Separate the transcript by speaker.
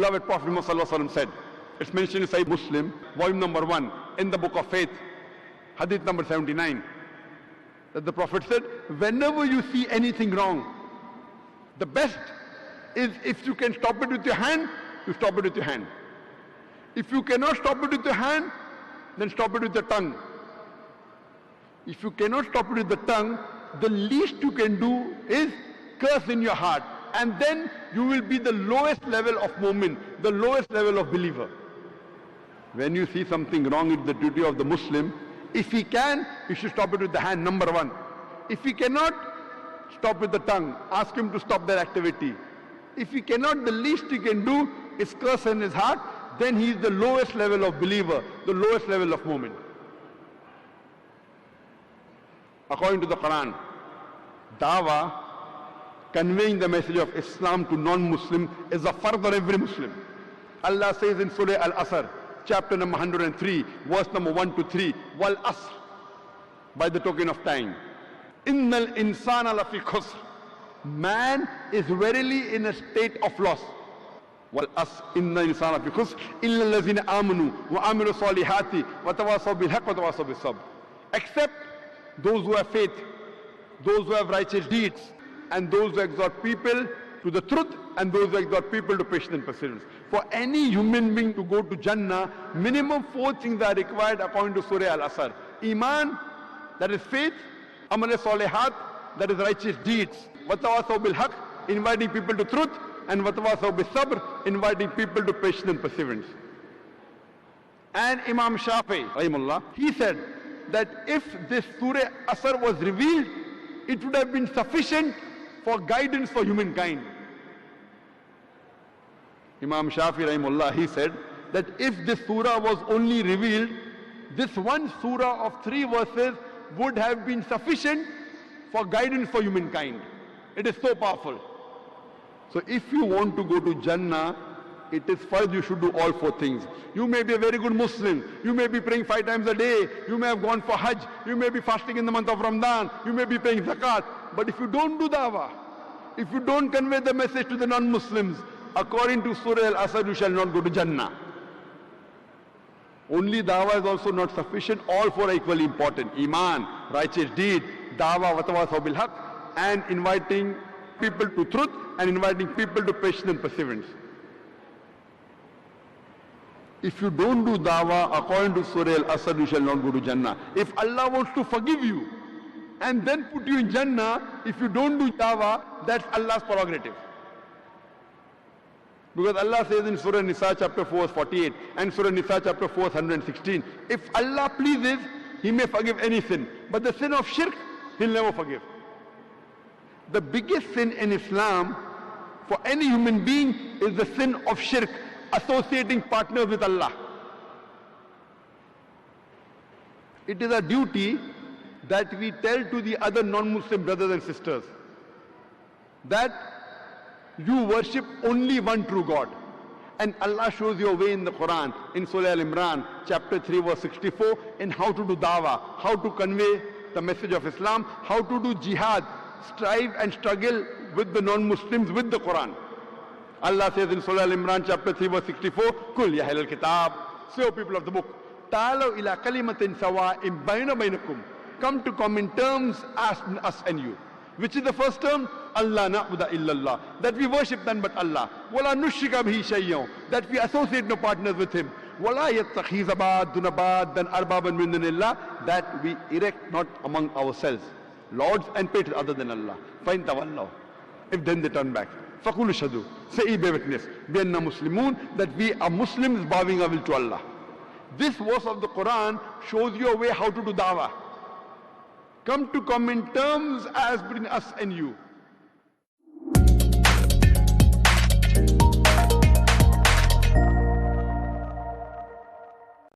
Speaker 1: beloved Prophet Muhammad said, it's mentioned in Sahih Muslim, volume number 1, in the book of faith, hadith number 79, that the Prophet said, whenever you see anything wrong, the best is if you can stop it with your hand, you stop it with your hand. If you cannot stop it with your hand, then stop it with your tongue. If you cannot stop it with the tongue, the least you can do is curse in your heart. And then you will be the lowest level of mu'min, the lowest level of believer. When you see something wrong, it's the duty of the Muslim. If he can, he should stop it with the hand, number 1. If he cannot, stop with the tongue. Ask him to stop that activity. If he cannot, the least he can do is curse in his heart. Then he is the lowest level of believer, the lowest level of mu'min. According to the Quran, dawah, conveying the message of Islam to non-Muslim, is a fard on every Muslim. Allah says in Surah Al-Asr, chapter number 103, verse number 1 to 3, Wal Asr, by the token of time. Innal insana lafi khusr. Man is verily in a state of loss. Wal Asr, innal insana lafi khusr, illa allazina amanu wa amilu salihati wa tawasaw bil haqq wa tawasaw bis sabr. Except those who have faith, those who have righteous deeds, and those who exhort people to the truth, and those who exhort people to patience and perseverance. For any human being to go to Jannah, minimum 4 things are required according to Surah Al-Asr. Iman, that is faith. Amal salihat, that is righteous deeds. Watawasaw bil haqq, inviting people to truth. And watawasaw bis sabr, inviting people to patience and perseverance. And Imam Shafi, rahimahullah, he said that if this Surah Asr was revealed, it would have been sufficient for guidance for humankind. Imam Shafi rahimahullah, he said that if this surah was only revealed, this one surah of 3 verses would have been sufficient for guidance for humankind. It is so powerful. So if you want to go to Jannah, it is first you should do all 4 things. You may be a very good Muslim, you may be praying 5 times a day, you may have gone for Hajj, you may be fasting in the month of Ramadan, you may be paying zakat, but if you don't do dawah, if you don't convey the message to the non-Muslims, according to Surah Al-Asr, you shall not go to Jannah. Only dawah is also not sufficient, all 4 are equally important. Iman, righteous deed, dawah, watawasaw bil haqq, and inviting people to truth, and inviting people to patience and perseverance. If you don't do dawah according to Surah Al-Asr, you shall not go to Jannah. If Allah wants to forgive you and then put you in Jannah, if you don't do dawah, that's Allah's prerogative. Because Allah says in Surah Nisa chapter 4 48 and Surah Nisa chapter 4 116, if Allah pleases, He may forgive any sin. But the sin of shirk, He'll never forgive. The biggest sin in Islam for any human being is the sin of shirk, associating partners with Allah. It is a duty that we tell to the other non-Muslim brothers and sisters that you worship only one true God. And Allah shows you a way in the Quran, in Surah Al-Imran, chapter 3, verse 64, in how to do dawah, how to convey the message of Islam, how to do jihad, strive and struggle with the non-Muslims with the Quran. Allah says in Surah Al-Imran, chapter 3, verse 64, Kul ya ahlal kitab, say, O people of the book, ta'alaw ila kalimatin sawa'im bayna baynakum, come to common terms as us and you. Which is the first term? Allah na'budu illallah, that we worship none but Allah. Wala nushrika bihi shay'an, that we associate no partners with Him. Wala yattakhiz ba'duna ba'dan arbaban min dunillah, that we erect not among ourselves lords and patrons other than Allah. Fa in tawallaw, if then they turn back, faqulu shahadu, say bear witness, bi anna muslimun, that we are Muslims bowing our will to Allah. This verse of the Quran shows you a way how to do dawah. Come to common terms as between us and you.